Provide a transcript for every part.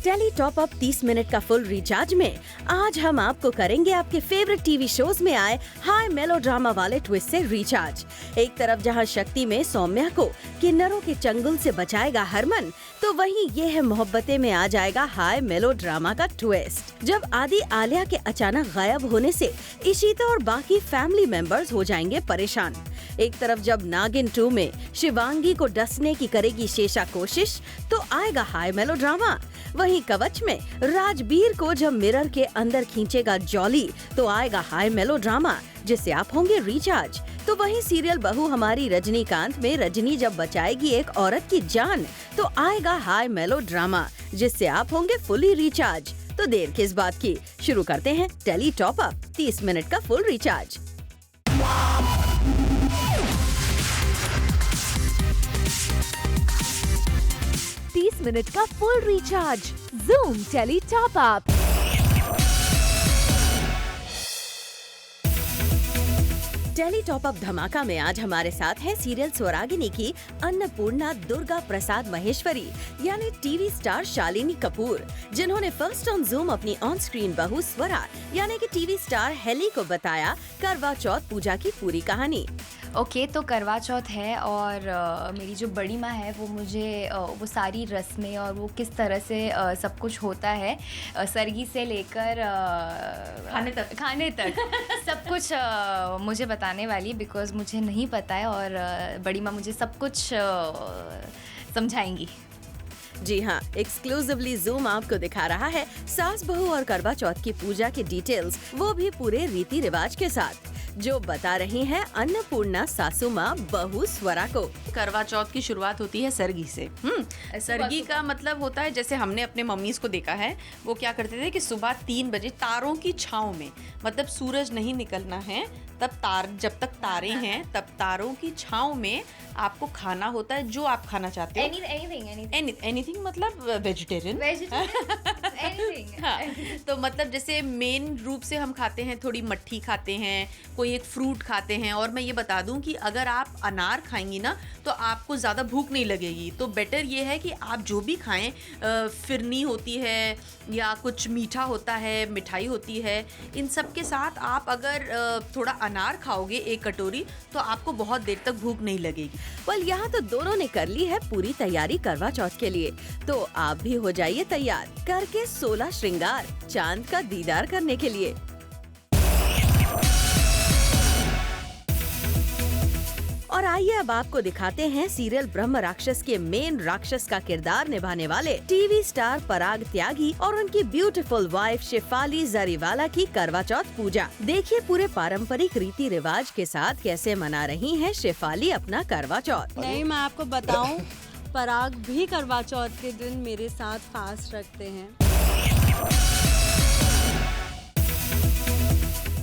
Tele top up 30 minute का full recharge में आज हम आपको करेंगे आपके फेवरेट टीवी शोज में आए हाई मेलोड्रामा वाले ट्विस्ट से रिचार्ज। एक तरफ जहां शक्ति में सौम्या को किन्नरों के चंगुल से बचाएगा हरमन, तो वहीं ये है मोहब्बतें में आ जाएगा हाई मेलोड्रामा का ट्विस्ट। जब आदि आलिया के अचानक गायब होने से इशिता और बाकी फैमिली मेंबर्स हो जाएंगे परेशान। एक तरफ जब नागिन 2 में शिवांगी को डसने की करेगी शेषा कोशिश, तो आएगा हाई मेलोड्रामा। वहीं कवच में राजबीर को जब मिरर के अंदर खींचेगा जॉली, तो आएगा हाई मेलोड्रामा जिससे आप होंगे रिचार्ज। तो वहीं सीरियल बहू हमारी रजनीकांत में रजनी जब बचाएगी एक औरत की जान, तो आएगा हाई मेलोड्रामा जिससे आप होंगे फुली रिचार्ज। तो देर किस बात की, शुरू करते हैं टेली टॉप अप 30 मिनट का फुल रिचार्ज। मिनट का full recharge Zoom tele top up. Tele top up धमाका में आज हमारे साथ है सीरियल स्वरागिनी की अन्नपूर्णा दुर्गा प्रसाद महेश्वरी यानी टीवी स्टार शालिनी कपूर, जिन्होंने फर्स्ट ऑन जूम अपनी ऑन स्क्रीन बहू स्वरा यानी कि टीवी स्टार हेली को बताया करवा चौथ पूजा की पूरी कहानी। ओके, तो करवा चौथ है और मेरी जो बड़ी माँ है वो मुझे वो सारी रस्में और वो किस तरह से सब कुछ होता है सरगी से लेकर खाने तक सब कुछ मुझे बताने वाली, बिकॉज़ मुझे नहीं पता है और बड़ी माँ मुझे सब कुछ समझाएंगी। जी हाँ, एक्सक्लूसिवली जूम आपको दिखा रहा है सास बहू और करवा चौथ की पूजा के डिटेल्स, वो भी पूरे रीति रिवाज के साथ, जो बता रही हैं अन्नपूर्णा सासू माँ बहू स्वरा को। करवा चौथ की शुरुआत होती है सरगी से। सरगी का मतलब होता है, जैसे हमने अपने मम्मीज को देखा है, वो क्या करते थे कि सुबह 3 बजे तारों की छांव में, मतलब सूरज नहीं निकलना है तब जब तक तारे हैं तब तारों की छांव में आपको खाना होता है जो आप खाना चाहते हो। एनीथिंग मतलब वेजिटेरियन। हाँ, तो मतलब जैसे मेन रूप से हम खाते हैं, थोड़ी मट्ठी खाते हैं, कोई एक फ्रूट खाते हैं। और मैं ये बता दूं कि अगर आप अनार खाएंगी ना तो आपको ज़्यादा भूख नहीं लगेगी। तो बेटर ये है कि आप जो भी खाएं, फिरनी होती है या कुछ मीठा होता है, मिठाई होती है, इन सब के साथ आप अगर थोड़ा अनार खाओगे 1 कटोरी, तो आपको बहुत देर तक भूख नहीं लगेगी। वेल, यहाँ तो दोनों ने कर ली है पूरी तैयारी करवा चौथ के लिए, तो आप भी हो जाइए तैयार करके 16 श्रृंगार चांद का दीदार करने के लिए। और आइए अब आपको दिखाते हैं सीरियल ब्रह्म राक्षस के मेन राक्षस का किरदार निभाने वाले टीवी स्टार पराग त्यागी और उनकी ब्यूटीफुल वाइफ शेफाली जरीवाला की करवा चौथ पूजा। देखिए पूरे पारंपरिक रीति रिवाज के साथ कैसे मना रही हैं शेफाली अपना करवा चौथ। नहीं, मैं आपको बताऊं, पराग भी करवा चौथ के दिन मेरे साथ फास्ट रखते हैं।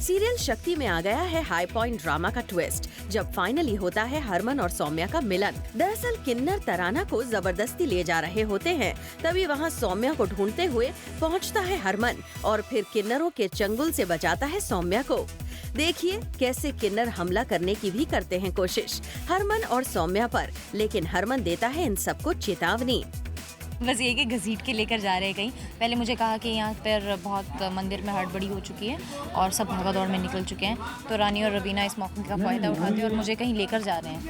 सीरियल शक्ति में आ गया है हाई पॉइंट ड्रामा का ट्विस्ट, जब फाइनली होता है हरमन और सौम्या का मिलन। दरअसल किन्नर तराना को जबरदस्ती ले जा रहे होते हैं, तभी वहां सौम्या को ढूंढते हुए पहुंचता है हरमन और फिर किन्नरों के चंगुल से बचाता है सौम्या को। देखिए कैसे किन्नर हमला करने की भी करते हैं कोशिश हरमन और सौम्या पर, लेकिन हरमन देता है इन सबको चेतावनी। बस ये कि घसीट के लेकर जा रहे हैं कहीं। पहले मुझे कहा कि यहाँ पर बहुत मंदिर में हड़बड़ी हो चुकी है और सब भागा दौड़ में निकल चुके हैं, तो रानी और रवीना इस मौके का फायदा उठाते हैं और मुझे कहीं लेकर जा रहे हैं।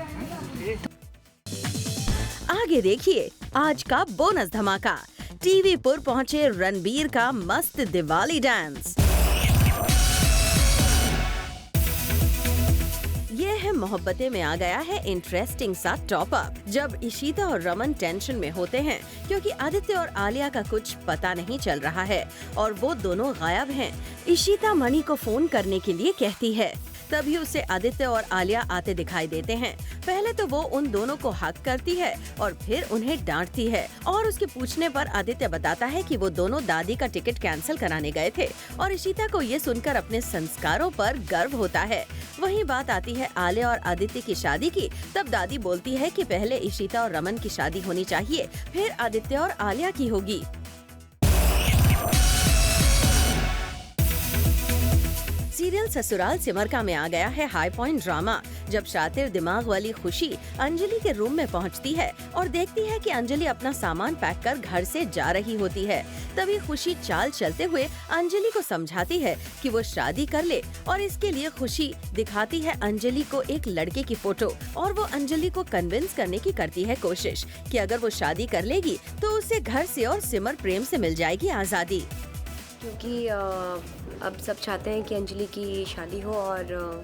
आगे देखिए आज का बोनस धमाका, टीवी पर पहुंचे रणबीर का मस्त दिवाली डांस। ये है मोहब्बतें में आ गया है इंटरेस्टिंग सा टॉप अप, जब इशिता और रमन टेंशन में होते हैं क्योंकि आदित्य और आलिया का कुछ पता नहीं चल रहा है और वो दोनों गायब हैं। इशिता मणि को फोन करने के लिए कहती है, तभी उसे आदित्य और आलिया आते दिखाई देते हैं। पहले तो वो उन दोनों को हक करती है और फिर उन्हें डांटती है और उसके पूछने पर आदित्य बताता है कि वो दोनों दादी का टिकट कैंसिल कराने गए थे और इशिता को ये सुनकर अपने संस्कारों पर गर्व होता है। वहीं बात आती है आलिया और आदित्य की शादी की, तब दादी बोलती है कि पहले इशिता और रमन की शादी होनी चाहिए, फिर आदित्य और आलिया की होगी। सीरियल ससुराल सिमरका में आ गया है हाई पॉइंट ड्रामा, जब शातिर दिमाग वाली खुशी अंजलि के रूम में पहुंचती है और देखती है कि अंजलि अपना सामान पैक कर घर से जा रही होती है। तभी खुशी चाल चलते हुए अंजलि को समझाती है कि वो शादी कर ले और इसके लिए खुशी दिखाती है अंजलि को एक लड़के की फोटो और वो अंजलि को कन्विंस करने की करती है कोशिश कि अगर वो शादी कर लेगी तो उसे घर से और सिमर प्रेम से मिल जाएगी आज़ादी। क्योंकि अब सब चाहते हैं कि अंजलि की शादी हो और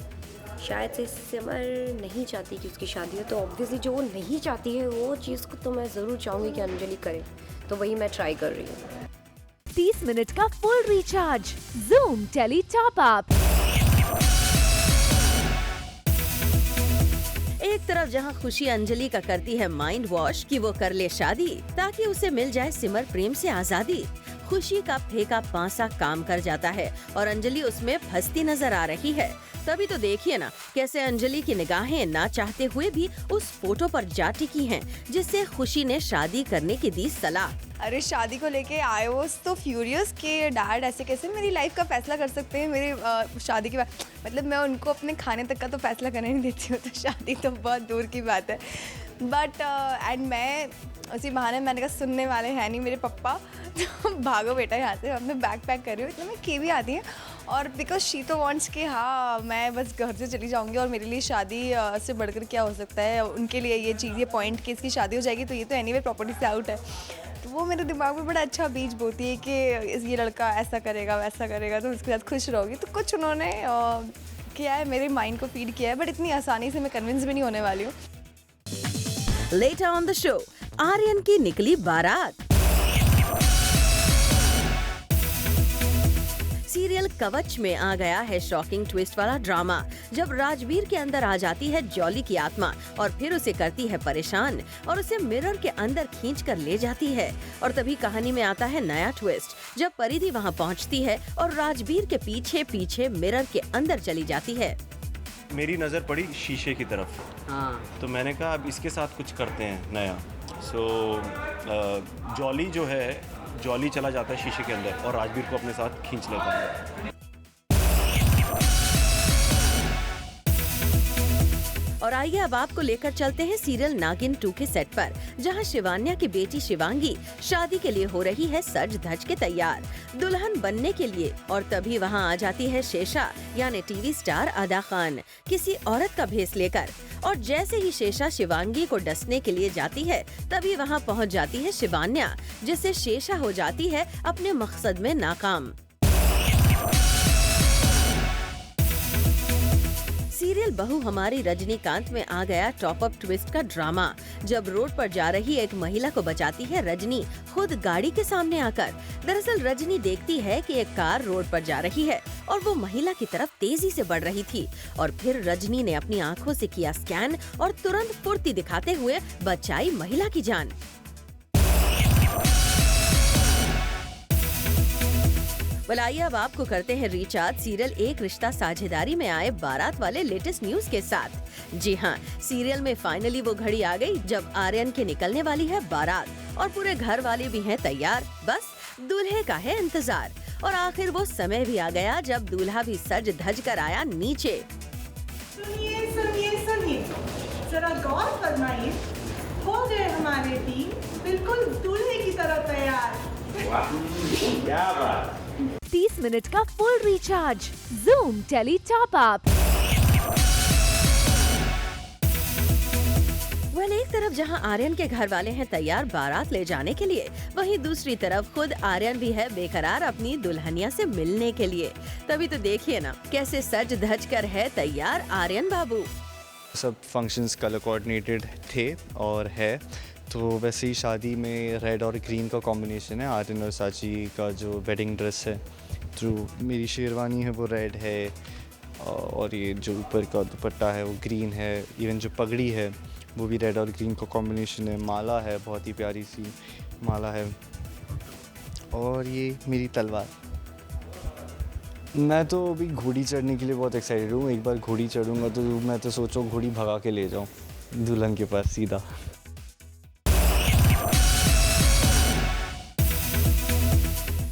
शायद से सिमर नहीं चाहती कि उसकी शादी हो, तो ऑब्वियसली जो वो नहीं चाहती है वो चीज़ को तो मैं ज़रूर चाहूँगी कि अंजलि करे, तो वही मैं ट्राई कर रही हूँ। 30 मिनट का full recharge Zoom tele top up. एक तरफ जहां खुशी अंजलि का करती है माइंड वॉश कि वो कर ले शादी ताकि उसे मिल जाए सिमर प्रेम से आज़ादी, खुशी का फेंका पासा काम कर जाता है और अंजलि उसमें फंसती नजर आ रही है। तभी तो देखिए ना कैसे अंजलि की निगाहें ना चाहते हुए भी उस फोटो पर जा टिकी हैं, जिससे खुशी ने शादी करने की दी सलाह। अरे शादी को लेके आई वाज तो फ्यूरियस कि डैड ऐसे कैसे मेरी लाइफ का फैसला कर सकते हैं मेरी शादी के बाद। मतलब मैं उनको अपने खाने तक का तो फैसला करने नहीं देती हूँ, तो शादी तो बहुत दूर की बात है। बट एंड मैं उसी बहाने मैंने कहा सुनने वाले हैं नहीं मेरे पप्पा, तो भागो बेटा यहाँ से, अब मैं बैग पैक कर रही हूँ। इतना मैं केवी आती है और बिकॉज शी तो वॉन्ट्स कि हाँ मैं बस घर से चली जाऊँगी और मेरे लिए शादी से बढ़कर क्या हो सकता है, उनके लिए ये चीज़, ये पॉइंट कि इसकी शादी हो जाएगी तो ये तो एनीवे प्रॉपर्टी से आउट है। तो वो मेरे दिमाग में बड़ा अच्छा बीज बोती है कि ये लड़का ऐसा करेगा वैसा करेगा तो उसके साथ खुश रहोगी। तो कुछ उन्होंने किया है, मेरे माइंड को फीड किया है, बट इतनी आसानी से मैं कन्विंस भी नहीं होने वाली हूँ। Later on the show, Aryan की निकली बारात। सीरियल कवच में आ गया है शॉकिंग ट्विस्ट वाला ड्रामा, जब राजवीर के अंदर आ जाती है जॉली की आत्मा और फिर उसे करती है परेशान और उसे मिरर के अंदर खींच कर ले जाती है। और तभी कहानी में आता है नया ट्विस्ट, जब परिधि वहां पहुंचती है और राजवीर के पीछे पीछे मिरर के अंदर चली जाती है। मेरी नज़र पड़ी शीशे की तरफ, तो मैंने कहा अब इसके साथ कुछ करते हैं नया। जॉली जो है, जॉली चला जाता है शीशे के अंदर और राजवीर को अपने साथ खींच लेता है। और आइए अब आपको लेकर चलते हैं सीरियल नागिन 2 के सेट पर, जहां शिवान्या की बेटी शिवांगी शादी के लिए हो रही है सज धज के तैयार दुल्हन बनने के लिए। और तभी वहां आ जाती है शेषा यानी टीवी स्टार अदा खान किसी औरत का भेस लेकर। और जैसे ही शेषा शिवांगी को डसने के लिए जाती है तभी वहां पहुंच जाती है शिवान्या, जिससे शेषा हो जाती है अपने मकसद में नाकाम। सीरियल बहू हमारी रजनीकांत में आ गया टॉप अप ट्विस्ट का ड्रामा, जब रोड पर जा रही एक महिला को बचाती है रजनी खुद गाड़ी के सामने आकर। दरअसल रजनी देखती है कि एक कार रोड पर जा रही है और वो महिला की तरफ तेजी से बढ़ रही थी और फिर रजनी ने अपनी आंखों से किया स्कैन और तुरंत फुर्ती दिखाते हुए बचाई महिला की जान। आइए अब आपको करते हैं रिचार्ज सीरियल एक रिश्ता साझेदारी में आए बारात वाले लेटेस्ट न्यूज के साथ। जी हाँ, सीरियल में फाइनली वो घड़ी आ गई जब आर्यन के निकलने वाली है बारात और पूरे घर वाले भी हैं तैयार, बस दूल्हे का है इंतजार। और आखिर वो समय भी आ गया जब दूल्हा भी सज धज कर आया नीचे। सुनिए सुनिए सुनिए, जरा गौर फरमाइए, हो गए हमारे टीम बिल्कुल दूल्हे की तरह तैयार। क्या बात। 30 मिनट का full recharge Zoom tele top up. एक तरफ जहां आर्यन के घर वाले हैं तैयार बारात ले जाने के लिए, वहीं दूसरी तरफ खुद आर्यन भी है बेकरार अपनी दुल्हनिया से मिलने के लिए। तभी तो देखिए ना कैसे सज धज कर है तैयार आर्यन बाबू। सब फंक्शंस कलर कोऑर्डिनेटेड थे और है, तो वैसे ही शादी में रेड और ग्रीन का कॉम्बिनेशन है। आर्यन और साची का जो वेडिंग ड्रेस है, जो मेरी शेरवानी है वो रेड है और ये जो ऊपर का दुपट्टा है वो ग्रीन है। इवन जो पगड़ी है वो भी रेड और ग्रीन का कॉम्बिनेशन है। माला है, बहुत ही प्यारी सी माला है। और ये मेरी तलवार। मैं तो अभी घोड़ी चढ़ने के लिए बहुत एक्साइटेड हूँ। एक बार घोड़ी चढ़ूँगा तो मैं तो सोचो घोड़ी भगा के ले जाऊँ दुल्हन के पास सीधा।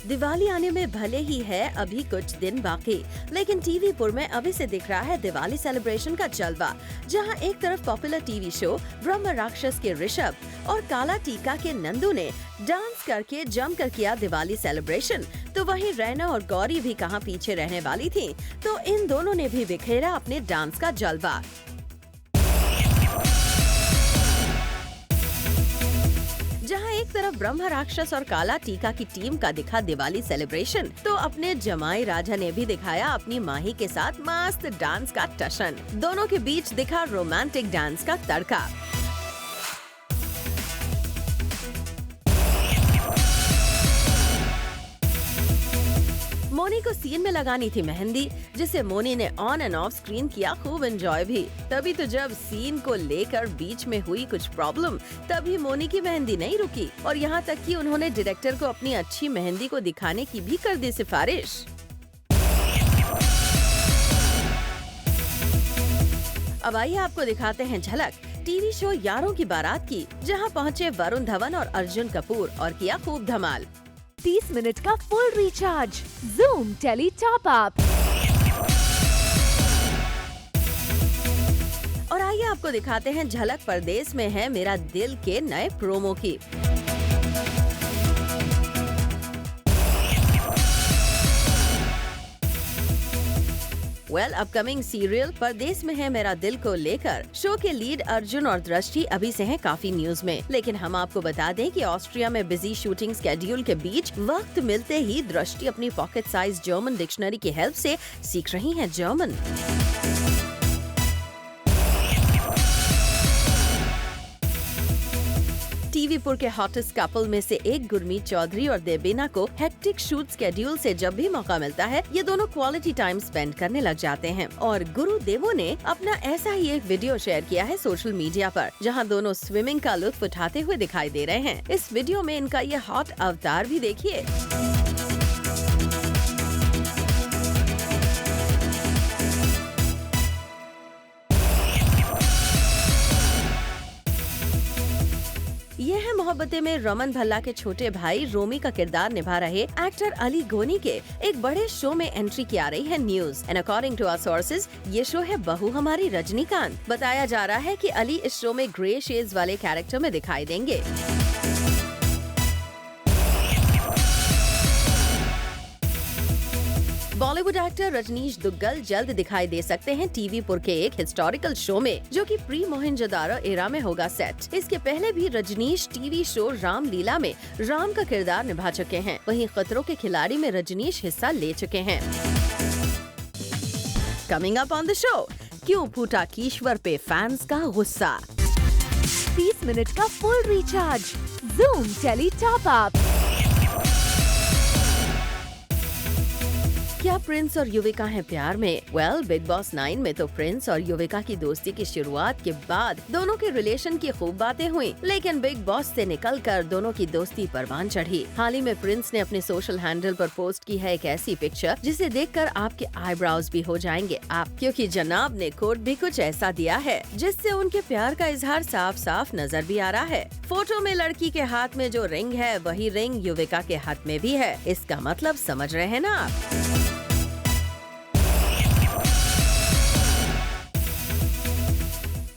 दिवाली आने में भले ही है अभी कुछ दिन बाकी, लेकिन टीवी पुर में अभी से दिख रहा है दिवाली सेलिब्रेशन का जलवा, जहां एक तरफ पॉपुलर टीवी शो ब्रह्म राक्षस के ऋषभ और काला टीका के नंदू ने डांस करके जमकर किया दिवाली सेलिब्रेशन, तो वहीं रैना और गौरी भी कहां पीछे रहने वाली थीं, तो इन दोनों ने भी बिखेरा अपने डांस का जलवा। जहां एक तरफ ब्रह्म राक्षस और काला टीका की टीम का दिखा दिवाली सेलिब्रेशन, तो अपने जमाई राजा ने भी दिखाया अपनी माही के साथ मस्त डांस का टशन। दोनों के बीच दिखा रोमांटिक डांस का तड़का। मोनी को सीन में लगानी थी मेहंदी, जिसे मोनी ने ऑन एंड ऑफ स्क्रीन किया खूब एंजॉय भी। तभी तो जब सीन को लेकर बीच में हुई कुछ प्रॉब्लम, तभी मोनी की मेहंदी नहीं रुकी और यहाँ तक कि उन्होंने डायरेक्टर को अपनी अच्छी मेहंदी को दिखाने की भी कर दी सिफारिश। अब आइए आपको दिखाते हैं झलक टीवी शो यारों की बारात की, जहाँ पहुँचे वरुण धवन और अर्जुन कपूर और किया खूब धमाल। 30 मिनट का full recharge Zoom tele top up. और आइए आपको दिखाते हैं झलक परदेस में है मेरा दिल के नए प्रोमो की। अपकमिंग सीरियल परदेस में है मेरा दिल को लेकर शो के लीड अर्जुन और दृष्टि अभी से हैं काफी न्यूज में, लेकिन हम आपको बता दें कि ऑस्ट्रिया में बिजी शूटिंग स्केड्यूल के बीच वक्त मिलते ही दृष्टि अपनी पॉकेट साइज जर्मन डिक्शनरी की हेल्प से सीख रही हैं जर्मन। टीवी पुर के हॉटेस्ट कपल में से एक गुरमीत चौधरी और देबीना को हेक्टिक शूट स्केड्यूल से जब भी मौका मिलता है, ये दोनों क्वालिटी टाइम स्पेंड करने लग जाते हैं। और गुरु देवो ने अपना ऐसा ही एक वीडियो शेयर किया है सोशल मीडिया पर, जहां दोनों स्विमिंग का लुत्फ उठाते हुए दिखाई दे रहे हैं। इस वीडियो में इनका ये हॉट अवतार भी देखिए। ये है मोहब्बतें में रमन भल्ला के छोटे भाई रोमी का किरदार निभा रहे एक्टर अली गोनी के एक बड़े शो में एंट्री की आ रही है news. And according to our sources, ये शो है बहू हमारी रजनीकांत। बताया जा रहा है कि अली इस शो में ग्रे शेड्स वाले कैरेक्टर में दिखाई देंगे। बॉलीवुड एक्टर रजनीश दुग्गल जल्द दिखाई दे सकते हैं टीवी पुर के एक हिस्टोरिकल शो में, जो कि प्री मोहनजोदारो एरा में होगा सेट। इसके पहले भी रजनीश टीवी शो राम लीला में राम का किरदार निभा चुके हैं। वहीं खतरों के खिलाड़ी में रजनीश हिस्सा ले चुके हैं। Coming up on the show, क्यों फूटा कीश्वर पे फैंस का गुस्सा। 30 मिनट का full recharge Zoom tele top up. क्या प्रिंस और युविका हैं प्यार में? बिग बॉस 9 में तो प्रिंस और युविका की दोस्ती की शुरुआत के बाद दोनों के रिलेशन की खूब बातें हुई, लेकिन बिग बॉस से निकलकर दोनों की दोस्ती परवान चढ़ी। हाल ही में प्रिंस ने अपने सोशल हैंडल पर पोस्ट की है एक ऐसी पिक्चर जिसे देखकर आपके आईब्राउज भी हो जाएंगे आप, क्योंकि जनाब ने कोट भी कुछ ऐसा दिया है जिससे उनके प्यार का इजहार साफ साफ नजर भी आ रहा है। फोटो में लड़की के हाथ में जो रिंग है, वही रिंग युविका के हाथ में भी है। इसका मतलब समझ रहे हैं ना आप।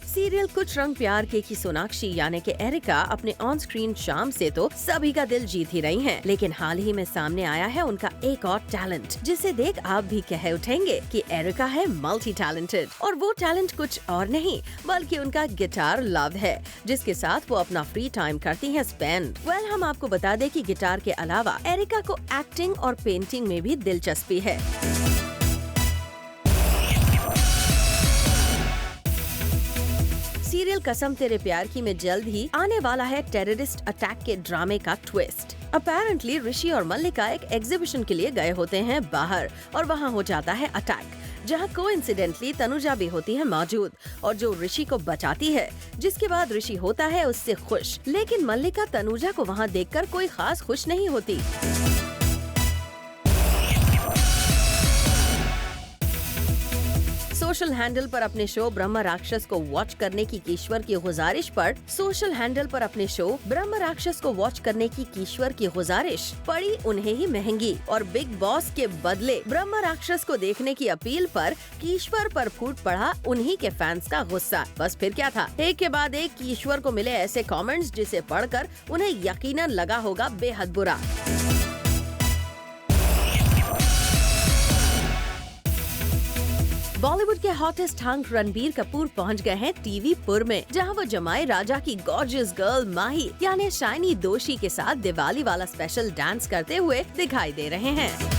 सीरियल कुछ रंग प्यार के की सोनाक्षी यानी कि एरिका अपने ऑन स्क्रीन शाम से तो सभी का दिल जीत ही रही हैं, लेकिन हाल ही में सामने आया है उनका एक और टैलेंट, जिसे देख आप भी कह उठेंगे कि एरिका है मल्टी टैलेंटेड। और वो टैलेंट कुछ और नहीं बल्कि उनका गिटार लव है, जिसके साथ वो अपना फ्री टाइम करती हैं स्पेंड। हम आपको बता दें कि गिटार के अलावा एरिका को एक्टिंग और पेंटिंग में भी दिलचस्पी है। सीरियल कसम तेरे प्यार की में जल्द ही आने वाला है टेररिस्ट अटैक के ड्रामे का ट्विस्ट। अपेरेंटली ऋषि और मल्लिका एक एग्जीबिशन के लिए गए होते हैं बाहर और वहां हो जाता है अटैक, जहां कोइंसिडेंटली तनुजा भी होती है मौजूद और जो ऋषि को बचाती है, जिसके बाद ऋषि होता है उससे खुश, लेकिन मल्लिका तनुजा को वहां देखकर कोई खास खुश नहीं होती। सोशल हैंडल पर अपने शो ब्रह्म राक्षस को वॉच करने की कीश्वर की गुजारिश पड़ी उन्हें ही महंगी और बिग बॉस के बदले ब्रह्म राक्षस को देखने की अपील पर कीश्वर पर फूट पड़ा उन्हीं के फैंस का गुस्सा। बस फिर क्या था, एक के बाद एक कीश्वर को मिले ऐसे कमेंट्स जिसे पढ़कर उन्हें यकीनन लगा होगा बेहद बुरा। बॉलीवुड के हॉटेस्ट हंक रणबीर कपूर पहुंच गए हैं टीवी पुर में, जहां वो जमाई राजा की गॉर्जियस गर्ल माही यानी शाइनी दोषी के साथ दिवाली वाला स्पेशल डांस करते हुए दिखाई दे रहे हैं।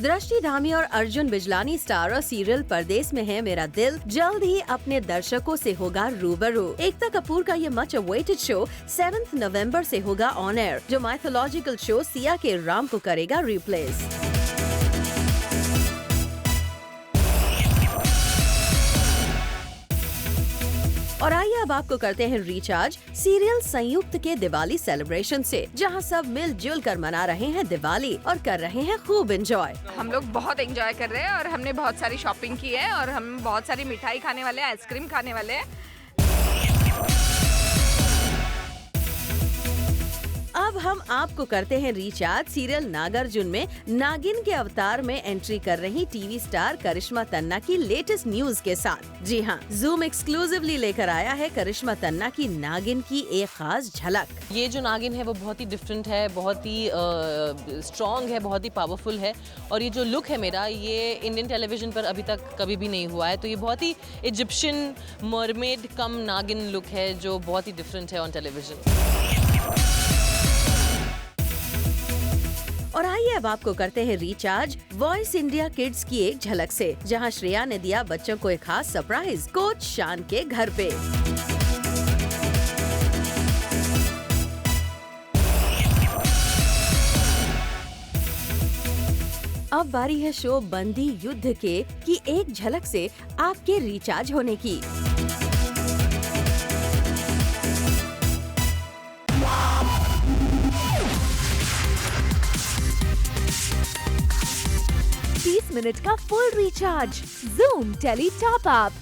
दृष्टि धामी और अर्जुन बिजलानी स्टारर सीरियल परदेस में है मेरा दिल जल्द ही अपने दर्शकों से होगा रूबरू। एकता कपूर का ये मच अवेटेड शो 7 नवंबर से होगा ऑन एयर, जो माइथोलॉजिकल शो सिया के राम को करेगा रिप्लेस। और आइए अब आपको करते हैं रिचार्ज सीरियल संयुक्त के दिवाली सेलिब्रेशन से, जहां सब मिलजुल कर मना रहे हैं दिवाली और कर रहे हैं खूब एंजॉय। हम लोग बहुत एंजॉय कर रहे हैं और हमने बहुत सारी शॉपिंग की है और हम बहुत सारी मिठाई खाने वाले हैं, आइसक्रीम खाने वाले हैं। अब हम आपको करते हैं रिचार्ज सीरियल नागार्जुन में नागिन के अवतार में एंट्री कर रही टीवी स्टार करिश्मा तन्ना की लेटेस्ट न्यूज के साथ। जी हाँ, जूम एक्सक्लूसिवली लेकर आया है करिश्मा तन्ना की नागिन की एक खास झलक। ये जो नागिन है वो बहुत ही डिफरेंट है, बहुत ही स्ट्रॉन्ग है, बहुत ही पावरफुल है और ये जो लुक है मेरा, ये इंडियन टेलीविजन पर अभी तक कभी भी नहीं हुआ है। तो ये बहुत ही इजिप्शियन मरमेड कम नागिन लुक है जो बहुत ही डिफरेंट है ऑन टेलीविजन। और आइए अब आपको करते हैं रिचार्ज वॉइस इंडिया किड्स की एक झलक से, जहां श्रेया ने दिया बच्चों को एक खास सरप्राइज कोच शान के घर पे। अब बारी है शो बंदी युद्ध के की एक झलक से आपके रिचार्ज होने की। मिनट का full recharge, Zoom tele top up.